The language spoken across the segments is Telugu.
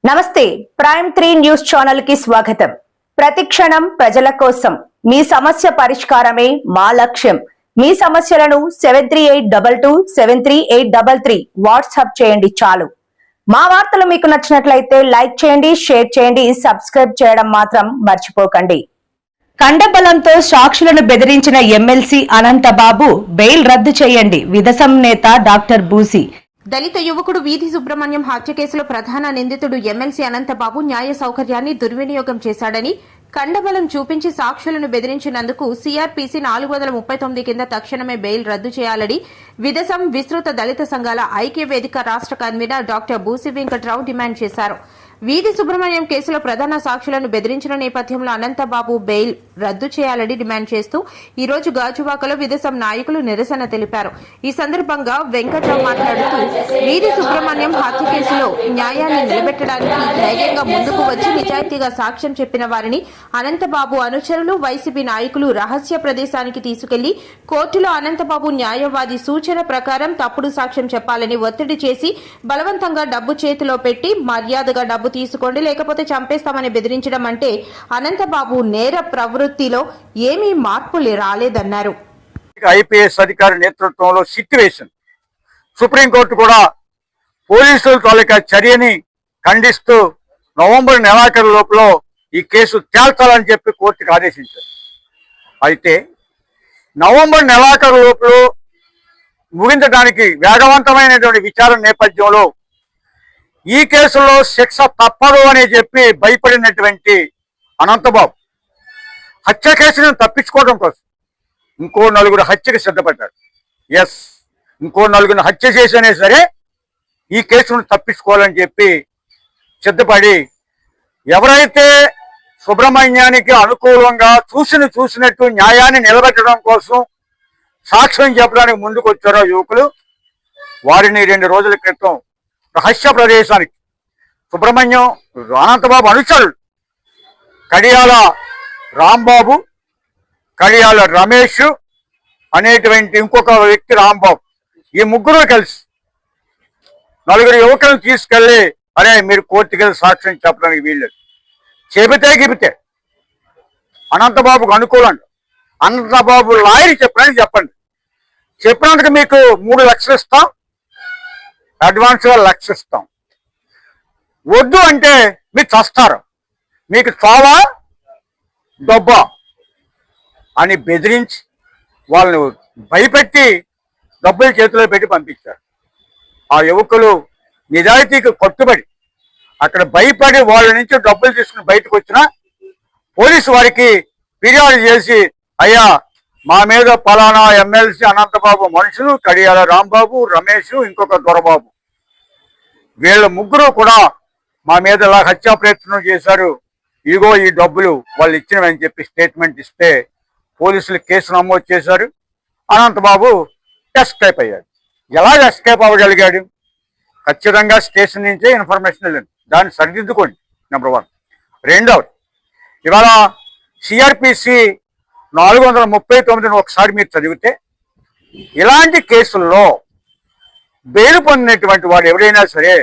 నమస్తే, ప్రైమ్ 3 న్యూస్ ఛానల్ కి స్వాగతం. ప్రతిక్షణం ప్రజల కోసం మీ సమస్య పరిష్కారమే మా లక్ష్యం. మీ సమస్యలను 7382273833 వాట్సాప్ చేయండి చాలు. మా వార్తలు మీకు నచ్చినట్లయితే లైక్ చేయండి, షేర్ చేయండి, సబ్స్క్రైబ్ చేయడం మాత్రం మర్చిపోకండి. కండబలంతో సాక్షులను బెదిరించిన ఎమ్మెల్సీ అనంతబాబు బెయిల్ రద్దు చేయండి. విదసం నేత డాక్టర్ బూసి. దళిత యువకుడు వీధి సుబ్రహ్మణ్యం హత్య కేసులో ప్రధాన నిందితుడు ఎమ్మెల్సీ అనంతబాబు న్యాయ సౌకర్యాన్ని దుర్వినియోగం చేశాడని, కండబలం చూపించి సాక్షులను బెదిరించినందుకు సిఆర్పిసి 439 కింద తక్షణమే బెయిల్ రద్దు చేయాలని విదసం విస్తృత దళిత సంఘాల ఐక్య వేదిక రాష్ట్ర convener doctor Busi Venkatrao demand చేశారు. వీధి సుబ్రహ్మణ్యం కేసులో ప్రధాన సాక్షులను బెదిరించిన నేపథ్యంలో అనంతబాబు బెయిల్ రద్దు చేయాలని డిమాండ్ చేస్తూ ఈ రోజు గాజువాకలో విదసం నాయకులు నిరసన తెలిపారు. ఈ సందర్భంగా వెంకట్రావు మాట్లాడుతూ వీధి సుబ్రహ్మణ్యం హత్య కేసులో న్యాయాన్ని నిలబెట్టడానికి ధైర్యంగా ముందుకు వచ్చి నిజాయితీగా సాక్ష్యం చెప్పిన వారిని అనంతబాబు అనుచరులు, వైసీపీ నాయకులు రహస్య ప్రదేశానికి తీసుకెళ్లి కోర్టులో అనంతబాబు న్యాయవాది సూచన ప్రకారం తప్పుడు సాక్ష్యం చెప్పాలని ఒత్తిడి చేసి బలవంతంగా డబ్బు చేతిలో పెట్టి మర్యాదగా డబ్బు తీసుకోండి లేకపోతే చంపేస్తామని బెదిరించడం అంటే అనంతబాబు నేర ప్రవృత్తిలో ఏమీ మార్పులు రాలేదన్నారు. ఐపీఎస్ అధికారి నేతృత్వంలో సిట్యువేషన్ సుప్రీంకోర్టు కూడా పోలీసుల తాలూకా చర్యని ఖండిస్తూ నవంబర్ నెలాఖరు లోపల ఈ కేసు తేల్చాలని చెప్పి కోర్టుకు ఆదేశించారు. అయితే నవంబర్ నెలాఖరు లోపల ముగించడానికి వేగవంతమైనటువంటి విచారణ నేపథ్యంలో ఈ కేసులో శిక్ష తప్పదు అని చెప్పి భయపడినటువంటి అనంతబాబు హత్య కేసును తప్పించుకోవడం కోసం ఇంకో నలుగురు హత్యకు సిద్ధపడ్డాడు. ఇంకో నలుగురిని హత్య చేసినా సరే ఈ కేసును తప్పించుకోవాలని చెప్పి సిద్ధపడి ఎవరైతే సుబ్రహ్మణ్యానికి అనుకూలంగా చూసినట్టు న్యాయాన్ని నిలబెట్టడం కోసం సాక్ష్యం చెప్పడానికి ముందుకు వచ్చారో యువకులు, వారిని 2 రోజుల క్రితం రహస్య ప్రదేశానికి సుబ్రహ్మణ్యం అనంతబాబు అనుచరులు కడియాల రాంబాబు, కడియాల రమేష్ అనేటువంటి ఇంకొక వ్యక్తి రాంబాబు, ఈ ముగ్గురు కలిసి 4 యువకులను తీసుకెళ్లి అరే మీరు కోర్టుకి వెళ్ళి సాక్ష్యం చెప్పడానికి వీల్లేదు, చెబితే అనంతబాబుకు అనుకూలంగా అనంతబాబు లాయర్ చెప్పినందుకు మీకు 3 లక్షలు ఇస్తాం, అడ్వాన్స్గా 1 లక్ష ఇస్తాం, వద్దు అంటే మీరు చస్తారు, మీకు చావా డబ్బా అని బెదిరించి వాళ్ళని భయపెట్టి డబ్బులు చేతిలో పెట్టి పంపించారు. ఆ యువకులు నిజాయితీకి కట్టుబడి అక్కడ భయపడి వాళ్ళ నుంచి డబ్బులు తీసుకుని బయటకు వచ్చినా పోలీసు వారికి ఫిర్యాదు చేసి అయ్యా మా మీద పలానా ఎమ్మెల్సీ అనంతబాబు మనుషులు కడియాల రాంబాబు, రమేష్, ఇంకొక దొరబాబు, వీళ్ళ ముగ్గురు కూడా మా మీద ఇలా హత్యా ప్రయత్నం చేశారు, ఇగో ఈ డబ్బులు వాళ్ళు ఇచ్చినవని చెప్పి స్టేట్మెంట్ ఇస్తే పోలీసులు కేసు నమోదు చేశారు. అనంతబాబు ఎస్కేప్ అయ్యాడు. ఎలా ఎస్కేప్ అవ్వగలిగాడు? ఖచ్చితంగా స్టేషన్ నుంచే ఇన్ఫర్మేషన్ వెళ్ళింది, దాన్ని సరిదిద్దుకోండి. నెంబర్ 1. రెండవది, ఇవాళ సిఆర్పిసి 439 ఒకసారి మీరు చదివితే ఇలాంటి కేసుల్లో బెయిల్ పొందినటువంటి వాడు ఎవరైనా సరే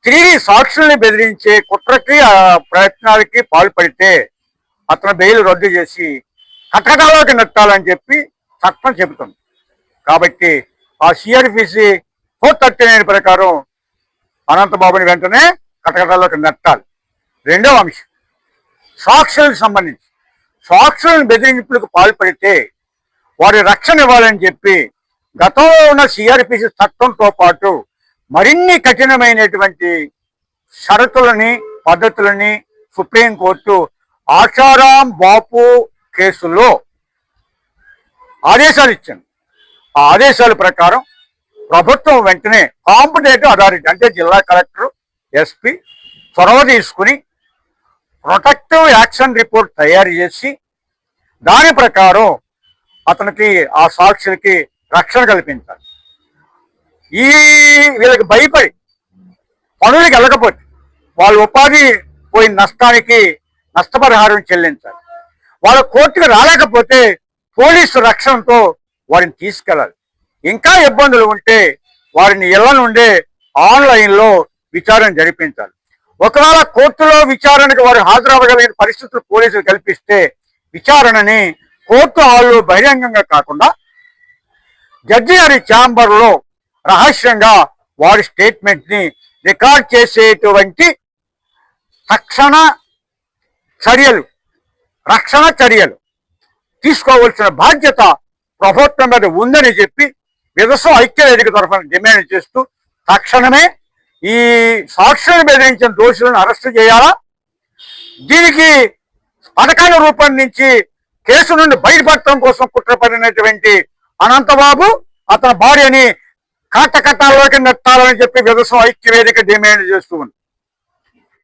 తిరిగి సాక్షుల్ని బెదిరించే కుట్రకి ప్రయత్నాలకి పాల్పడితే అతను బెయిల్ రద్దు చేసి కటకటాల్లోకి నెట్టాలని చెప్పి చట్టం చెబుతుంది. కాబట్టి ఆ సిఆర్పిసి 439 ప్రకారం అనంతబాబుని వెంటనే కటకటాల్లోకి నెట్టాలి. రెండవ అంశం, సాక్షులకు సంబంధించి సాక్షులను బెదిరింపులకు పాల్పడితే వారి రక్షణ ఇవ్వాలని చెప్పి గతంలో ఉన్న సిఆర్పిసి చట్టంతో పాటు మరిన్ని కఠినమైనటువంటి షరతులని, పద్ధతులని సుప్రీంకోర్టు ఆచారాం బాపు కేసులో ఆదేశాలు ఇచ్చింది. ఆ ఆదేశాల ప్రకారం ప్రభుత్వం వెంటనే కాంపిటేటివ్ అథారిటీ అంటే జిల్లా కలెక్టర్, ఎస్పీ చొరవ తీసుకుని ప్రొటెక్టివ్ యాక్షన్ రిపోర్ట్ తయారు చేసి దాని ప్రకారం అతనికి ఆ సాక్షులకి రక్షణ కల్పించాలి. ఈ వీళ్ళకి భయపడి పనులకు వెళ్ళకపోతే వాళ్ళ ఉపాధి పోయిన నష్టానికి నష్టపరిహారం చెల్లించాలి. వాళ్ళ కోర్టుకు రాలేకపోతే పోలీసు రక్షణతో వారిని తీసుకెళ్ళాలి. ఇంకా ఇబ్బందులు ఉంటే వారిని ఇళ్ల నుండే ఆన్లైన్లో విచారణ జరిపించాలి. ఒకవేళ కోర్టులో విచారణకు వారు హాజరవ్వగలిగిన పరిస్థితులు పోలీసులు కల్పిస్తే విచారణని కోర్టు హాల్లో బహిరంగంగా కాకుండా జడ్జి గారి ఛాంబర్లో రహస్యంగా వారి స్టేట్మెంట్ ని రికార్డ్ చేసేటువంటి రక్షణ చర్యలు తీసుకోవాల్సిన బాధ్యత ప్రభుత్వం మీద ఉందని చెప్పి విదసం ఐక్యవేదిక తరఫున డిమాండ్ చేస్తూ తక్షణమే ఈ సాక్షులను బెదిరించిన దోషులను అరెస్టు చేయాలా, దీనికి పథకాన్ని రూపొందించి కేసు నుండి బయటపడటం కోసం కుట్రపడినటువంటి అనంతబాబు అతని భార్యని కాటకట్టాల్లోకి నెట్టాలని చెప్పి విదసం ఐక్యవేదిక డిమాండ్ చేస్తూ ఉంది.